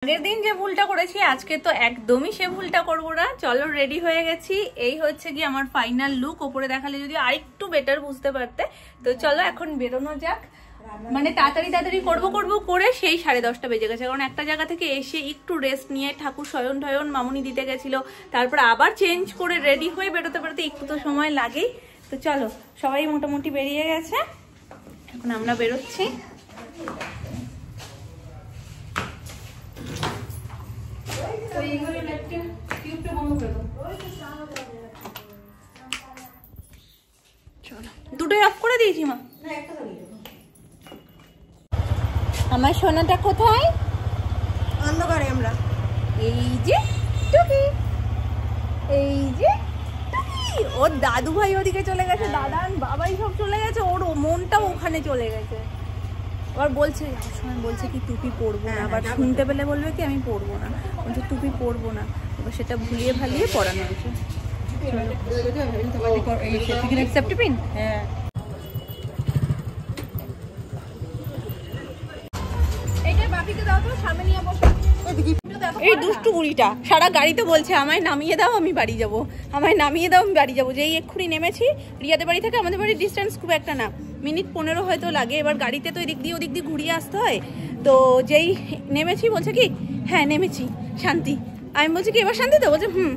আগের দিন যে ভুলটা করেছি আজকে তো একদমই সে ভুলটা করবো না। চলো রেডি হয়ে গেছি, এই হচ্ছে কি আমার ফাইনাল লুক। ওপরে দেখালে যদি আরেকটু বেটার বুঝতে পারতে। তো চলো এখন বেরোনো যাক, মানে তাড়াতাড়ি করবো করে সেই 10:30 বেজে গেছে। কারণ একটা জায়গা থেকে এসে একটু রেস্ট নিয়ে ঠাকুর শয়ন ঠয়ন মামুনি দিতে গেছিল, তারপর আবার চেঞ্জ করে রেডি হয়ে বেরোতে একটু তো সময় লাগেই। তো চলো সবাই মোটামুটি বেরিয়ে গেছে, এখন আমরা বেরোচ্ছি। দুটোই অফ করে দিয়েছি মা। আমার সোনাটা কোথায়? অন্ধকারে আমরা। এই যে টুকি, এই যে টুকি। ওর দাদু ভাই ওদিকে চলে গেছে, দাদা বাবাই সব চলে গেছে, ওর মনটাও ওখানে চলে গেছে। আবার বলছে সময় বলছে কি টুপি পরবো না, আবার শুনতে পেলে বলবে কি আমি পরবো না, বলছে টুপি পরবো না। এবার সেটা ভুলিয়ে ভালিয়ে পরানো হয়েছে। সেফটি পিন, হ্যাঁ। এই দুষ্টু বুড়িটা সারা গাড়িতে বলছে আমায় নামিয়ে দাও আমি বাড়ি যাবো, আমায় নামিয়ে দাও আমি বাড়ি যাবো। যেই এক্ষুনি নেমেছি, রিয়াদের বাড়ি থেকে আমাদের বাড়ির ডিস্টেন্স খুব একটা না, মিনিট 15 হয়তো লাগে। এবার গাড়িতে তো এদিক দিয়ে ওদিক দিয়ে ঘুরিয়ে আসতে হয়। তো যেই নেমেছি বলছে কি হ্যাঁ নেমেছি শান্তি। আমি বলছি কি এবার শান্তি তো, বলছে হুম।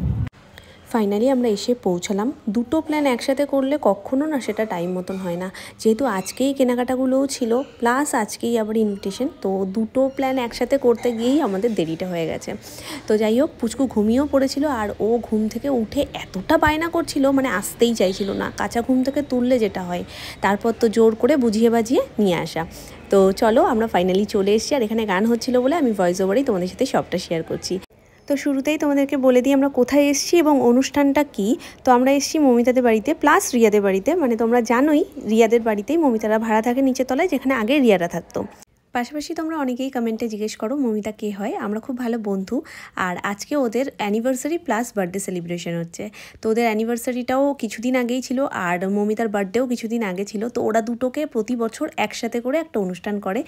ফাইনালি আমরা এসে পৌঁছালাম। দুটো প্ল্যান একসাথে করলে কখনো না সেটা টাইম মতন হয় না। যেহেতু আজকেই কেনাকাটাগুলোও ছিল, প্লাস আজকেই আবার ইনভিটেশন, তো দুটো প্ল্যান একসাথে করতে গিয়েই আমাদের দেরিটা হয়ে গেছে। তো যাই হোক, পুচকু ঘুমিয়েও পড়েছিল, আর ও ঘুম থেকে উঠে এতটা বায়না করছিল, মানে আসতেই চাইছিল না। কাঁচা ঘুম থেকে তুললে যেটা হয়, তারপর তো জোর করে বুঝিয়ে বাজিয়ে নিয়ে আসা। তো চলো আমরা ফাইনালি চলে এসেছি, আর এখানে গান হচ্ছিল বলে আমি ভয়েস ওভারেই তোমাদের সাথে সবটা শেয়ার করছি। তো শুরুতেই তোমাদেরকে বলে দিই আমরা কোথায় এসেছি এবং অনুষ্ঠানটা কি। তো আমরা এসেছি মমিতাদের বাড়িতে প্লাস রিয়াদের বাড়িতে। মানে তোমরা জানোই রিয়াদের বাড়িতেই মমিতারা ভাড়া থাকে নিচের তলায়, যেখানে আগে রিয়ারা থাকতো। পাশাপাশি তোমরা অনেকেই কমেন্টে জিজ্ঞেস করো মমিতা কে হয়। আমরা খুব ভালো বন্ধু, আর আজকে ওদের অ্যানিভার্সারি প্লাস বার্থডে সেলিব্রেশন হচ্ছে। তো ওদের অ্যানিভার্সারিটাও কিছুদিন আগেই ছিল, আর মমিতার বার্থডেও কিছুদিন আগে ছিল। তো ওরা দুটোকে প্রতি বছর একসাথে করে একটা অনুষ্ঠান করে।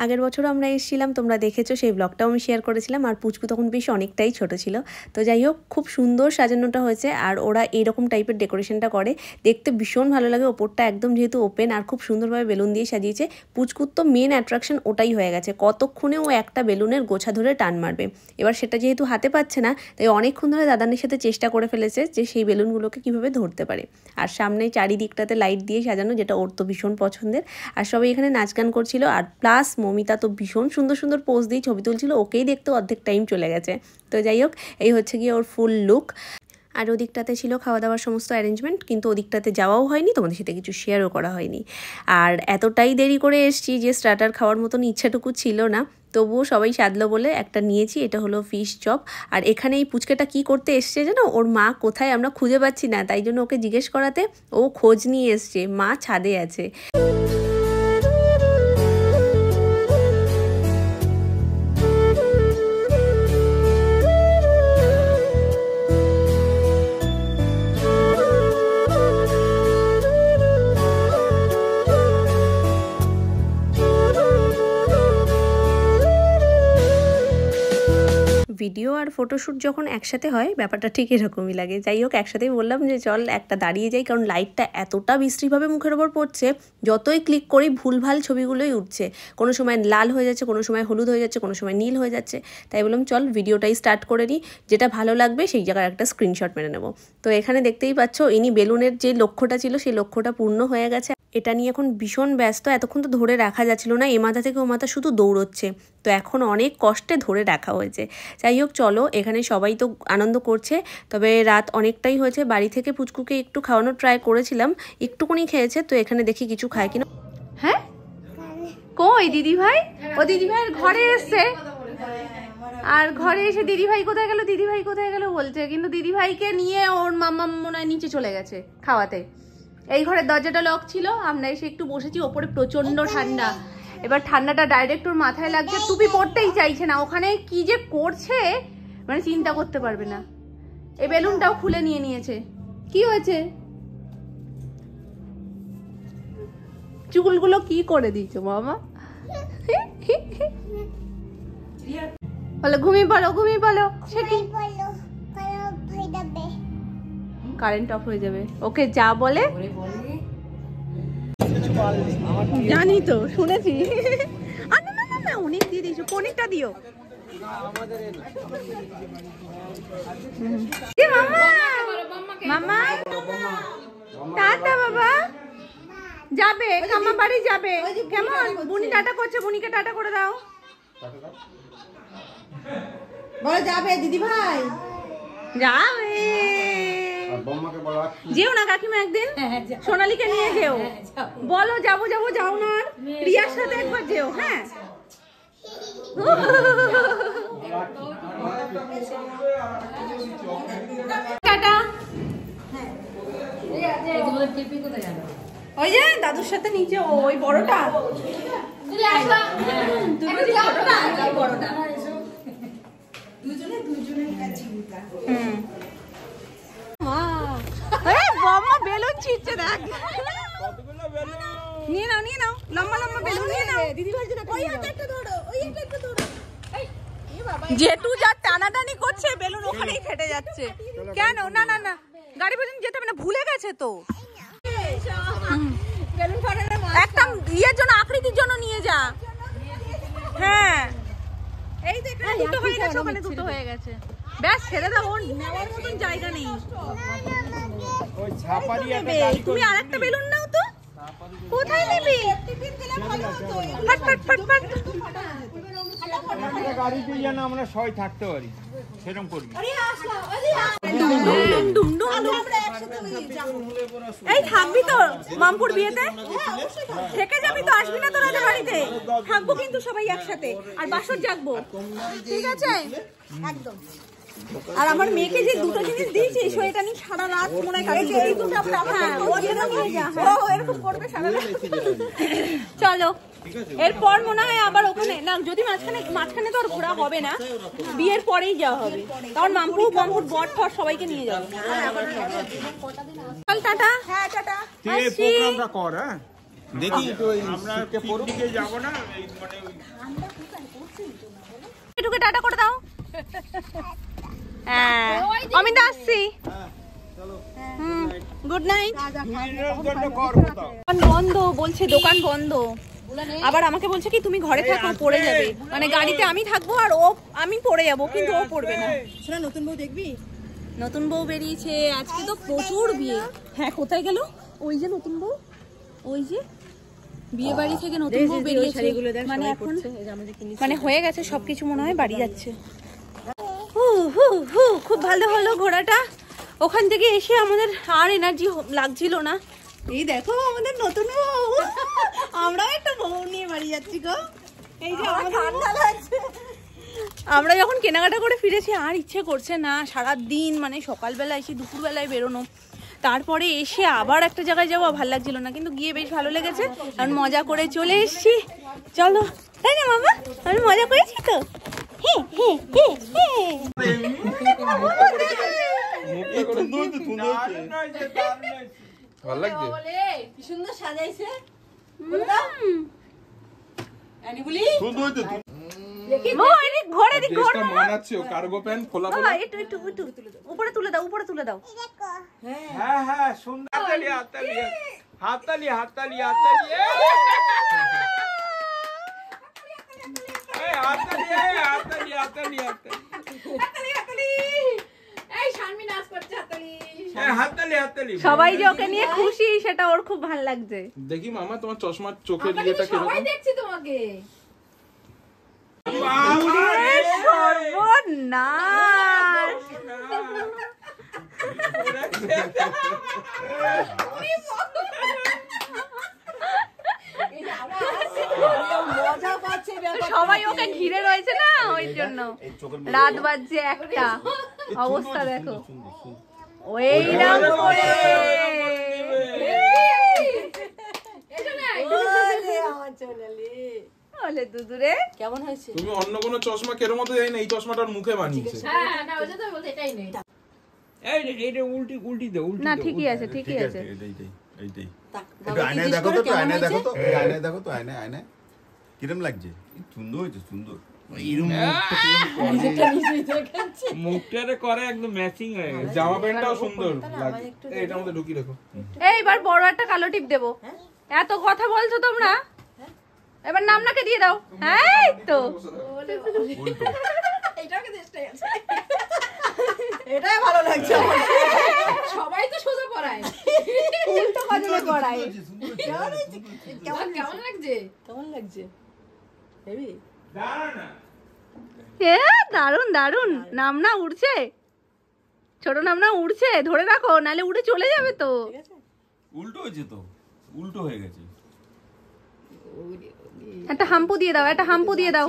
আগের বছর আমরা এসেছিলাম, তোমরা দেখেছো, সেই ব্লগটাও আমি শেয়ার করেছিলাম। আর পুচকু তখন বেশ অনেকটাই ছোট ছিল। তো যাই হোক, খুব সুন্দর সাজানোটা হয়েছে, আর ওরা এইরকম টাইপের ডেকোরেশনটা করে, দেখতে ভীষণ ভালো লাগে। ওপরটা একদম যেহেতু ওপেন, আর খুব সুন্দরভাবে বেলুন দিয়ে সাজিয়েছে। পুচকুর তো মেন অ্যাট্রাকশন ওটাই হয়ে গেছে, কতক্ষণে ও একটা বেলুনের গোছা ধরে টান মারবে। এবার সেটা যেহেতু হাতে পাচ্ছে না, তাই অনেকক্ষণ ধরে দাদানের সাথে চেষ্টা করে ফেলেছে যে সেই বেলুনগুলোকে কীভাবে ধরতে পারে। আর সামনে চারিদিকটাতে লাইট দিয়ে সাজানো, যেটা ওর তো ভীষণ পছন্দের। আর সবাই এখানে নাচ গান করছিল, আর প্লাস মমিতা তো ভীষণ সুন্দর পোজ দিয়ে ছবি তুলছিল, ওকেই দেখতে অর্ধেক টাইম চলে গেছে। তো যাই হোক, এই হচ্ছে গিয়ে ওর ফুল লুক। আর ওদিকটাতে ছিল খাওয়া দাওয়ার সমস্ত অ্যারেঞ্জমেন্ট, কিন্তু ওদিকটাতে যাওয়াও হয়নি, তোমাদের সাথে কিছু শেয়ারও করা হয়নি। আর এতটাই দেরি করে এসেছি যে স্টার্টার খাওয়ার মতন ইচ্ছাটুকু ছিল না, তবুও সবাই সাধলো বলে একটা নিয়েছি। এটা হলো ফিশ চপ। আর এখানে এই পুচকেটা কি করতে এসছে জানো, ওর মা কোথায় আমরা খুঁজে পাচ্ছি না, তাই জন্য ওকে জিজ্ঞেস করাতে ও খোঁজ নিয়ে এসছে, মা ছাদে আছে। ভিডিও আর ফটোশ্যুট যখন একসাথে হয় ব্যাপারটা ঠিক এরকমই লাগে। যাই হোক, একসাথেই বললাম যে চল একটা দাঁড়িয়ে যাই, কারণ লাইটটা এতটা বিশ্রীভাবে মুখের ওপর পড়ছে, যতই ক্লিক করি ভুলভাল ছবিগুলোই উঠছে। কোনো সময় লাল হয়ে যাচ্ছে, কোনো সময় হলুদ হয়ে যাচ্ছে, কোনো সময় নীল হয়ে যাচ্ছে। তাই বললাম চল ভিডিওটাই স্টার্ট করে নিই, যেটা ভালো লাগবে সেই জায়গায় একটা স্ক্রিনশট মেরে নেব। তো এখানে দেখতেই পাচ্ছ, ইনি বেলুনের যে লক্ষ্যটা ছিল সেই লক্ষ্যটা পূর্ণ হয়ে গেছে। এটা নিয়ে এখন ভীষণ ব্যস্ত, এতক্ষণ তো ধরে রাখা যাচ্ছিল না, এ মাথা থেকে ও মাথা শুধু দৌড়চ্ছে। তো এখন অনেক কষ্টে ধরে রাখা হয়েছে। যাই হোক চলো, এখানে সবাই তো আনন্দ করছে, তবে রাত অনেকটাই হয়েছে। বাড়ি থেকে পুচকুকে একটু খাওয়ানোর ট্রাই করেছিলাম, একটুকুনি খেয়েছে। তো এখানে দেখি কিছু খায় কিনা। হ্যাঁ কই দিদি ভাই? ও দিদি ভাইয়ের ঘরে এসছে, আর ঘরে এসে দিদি ভাই কোথায় গেল দিদি ভাই কোথায় গেল বলছে, কিন্তু দিদি ভাইকে নিয়ে ওর মাম্মা মনে হয় নিচে চলে গেছে খাওয়াতে। এই ঘরের দরজাটা লক ছিল, আমরা এসে একটু বসেছি, ওপরে প্রচন্ড ঠান্ডা। এবার ঠান্ডাটা ডাইরেক্ট ওর মাথায় লাগছে, টুপি পরতেই চাইছে না। ওখানে কি যে করছে মানে চিন্তা করতে পারবে না। এই বেলুনটাও খুলে নিয়েছে। কি হয়েছে? চুলগুলো কি করে দিয়েছো মামা? বলো ঘুমিয়ে পড়ো সে কি কারেন্ট অফ হয়ে যাবে ওকে যা বলে জানি তো শুনেছি না অনেক দিয়ে দিয়েছো পনিরটা দিও মামা টাটা বাবা যাবে কাম্মা বাড়ি যাবে কেমন বুনি টাটা করছে বুনিকে টাটা করে দাও বলো যাবে দিদি ভাই যাবে যেও না কাকিমা একদিন সোনালীকে নিয়ে যেও বলো যাবো যাও না রিয়ার সাথে একবার যেও হ্যাঁ টাটা ওই যে দাদুর সাথে নিচে ওই বড়টা বেলুন ছিটছে দেখ নিয়ে নাও লম্বা বেলুন নিয়ে নাও জেঠু যা টানাটানি করছে বেলুন ওখানেই ফেটে যাচ্ছে কেন না গাড়ি পর্যন্ত যেতে হবে না ভুলে গেছে তো একটা ইয়ের জন্য আকৃতির জন্য নিয়ে যা হ্যাঁ এই দেখ দুটো হয়ে গেছে ওখানে দুটো হয়ে গেছে ব্যাস ছেড়ে দাও ওর নেওয়ার মতন জায়গা নেই তুমি আরেকটা বেলুন নাও তো কোথায় নেবে গাড়িতে যেন আমরা সবাই থাকতে পারি সেরকম করবি এই থাকবি তো মামপুর বিয়েতে থেকে যাবি তো আসবি না তোরা বাড়িতে থাকবো কিন্তু সবাই একসাথে আর বাসর জাগবো ঠিক আছে একদম আর আমার মেয়েকে যে দুটো জিনিস দিয়েছি সেটা নিয়ে সারা রাত মনে হয় কাটছে এই দুটো এরকম করবে সারা রাত চলো এরপর মনে হয় আবার ওখানে না যদি মাঝখানে তো আর ঘোরা হবে না বিয়ের পরেই যাওয়া হবে তখন মামপুর বট ফট সবাইকে নিয়ে যাবো টাটা হ্যাঁ টাটা প্রোগ্রামটা কর হ্যাঁ দেখি আমরা পিকনিকে যাব না মানে এটুকু টাটা করে দাও হ্যাঁ আমি তো আসছি গুড নাইট বন্ধ বলছে দোকান বন্ধ আবার আমাকে বলছে কি তুমি ঘরে থাকো পড়ে যাবে মানে গাড়িতে আমি থাকবো আর আমি পড়ে যাবো কিন্তু ও পড়বে না শোনা নতুন বউ দেখবি নতুন বউ বেরিয়েছে আজকে তো প্রচুর বিয়ে হ্যাঁ কোথায় গেল ওই যে নতুন বউ ওই যে বিয়ে বাড়ি থেকে নতুন বউ বেরিয়েছে মানে এখন মানে হয়ে গেছে সবকিছু মনে হয় বাড়ি যাচ্ছে খুব ভালো হলো ঘোরাটা ওখান থেকে এসে আমাদের আর এনার্জি লাগছিল না এই দেখো আমাদের নতুন বউ আমরাও একটা বউ নিয়ে বাড়ি যাচ্ছি গো এই যে ঠান্ডা লাগছে আমরা যখন কেনাকাটা করে ফিরেছি আর ইচ্ছে করছে না সারা দিন মানে সকালবেলা এসে দুপুরবেলায় বেরোনো তারপরে এসে আবার একটা জায়গায় যাবো ভালো লাগছিল না কিন্তু গিয়ে বেশ ভালো লেগেছে কারণ মজা করে চলে এসছি চলো তাই না মামা আমি মজা করেছি তো ভালো লাগছে কি সুন্দর সাজাইছে উপরে তুলে দাও হ্যাঁ সুন্দর হাততালি সবাই যে ওকে নিয়ে খুশি সেটা ওর খুব ভালো লাগছে দেখি মামা তোমার চশমার চোখের ইয়েটা কিরকম সবাই দেখছি তোমাকে সর্বনাশ সবাই ওকে ঘিরে রয়েছে না ওই জন্য রাত বাজছে একটা অবস্থা দেখো ওইরাম করে দুদুরে কেমন হয়েছে তুমি অন্য কোনো চশমা কেরো মতো যাই না এই চশমাটার মুখে বানিয়েছে হ্যাঁ না ওই তো বলতে এটাই নেই এইটা উল্টি দাও না ঠিকই আছে এইটাই একটু আয়নায় দেখো তো আয়নায় দেখো তো কিরম লাগছে সুন্দর হয়েছে সুন্দর মুখটারে করে একদম ম্যাচিং হয়ে গেছে। জামা প্যান্টটাও সুন্দর লাগে। এটার মধ্যে ঢুকিয়ে রাখো। এইবার বড় একটা কালো টিপ দেবো। এত কথা বলছো তোমরা, এবার নামনাকে দিয়ে দাও। এই তো উল্টো। এইটাকে দেশটাই আছে। এটাই ভালো লাগছে আমার। সবাই তো সোজা পড়ায়। উল্টো কজনে পড়ায়। কেমন কেমন লাগছে? কেমন লাগছে? হেভি। এ দারুন দারুন, নামনা উড়ছে, ছোট নামনা উড়ছে, ধরে রাখো নালে উড়ে চলে যাবে তো। উল্টো হয়েছে তো, উল্টো হয়ে গেছে। একটা হাম্পু দিয়ে দাও, একটা হাম্পু দিয়ে দাও,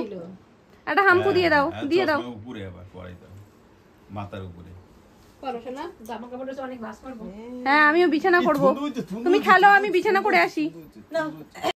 একটা হাম্পু দিয়ে দাও, দিয়ে দাও। চশমা উপরে আবার পরাই দাও, মাথার উপরে। পড়াশোনা জামা কাপড় অনেক ভাস করবো। হ্যাঁ আমিও বিছানা করবো, তুমি খেলো, আমি বিছানা করে আসি। না